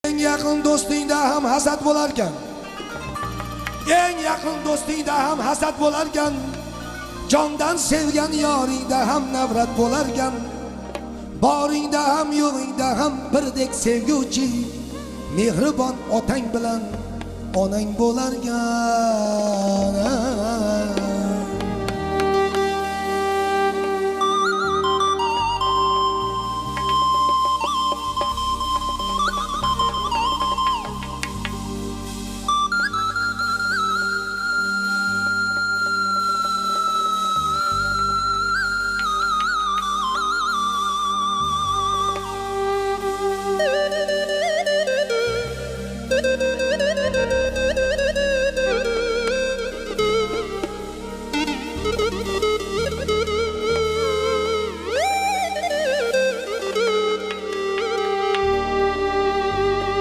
Eng yaqin do'stingda ham hasad bo'larkan. Eng yaqin do'stingda ham hasad bo'larkan. Jondan sevgan yoringda ham nafrat bo'larkan. Boringda ham yo'g'ingda ham birdek sevguvchi, mehribon otang bilan onang bo'larkan.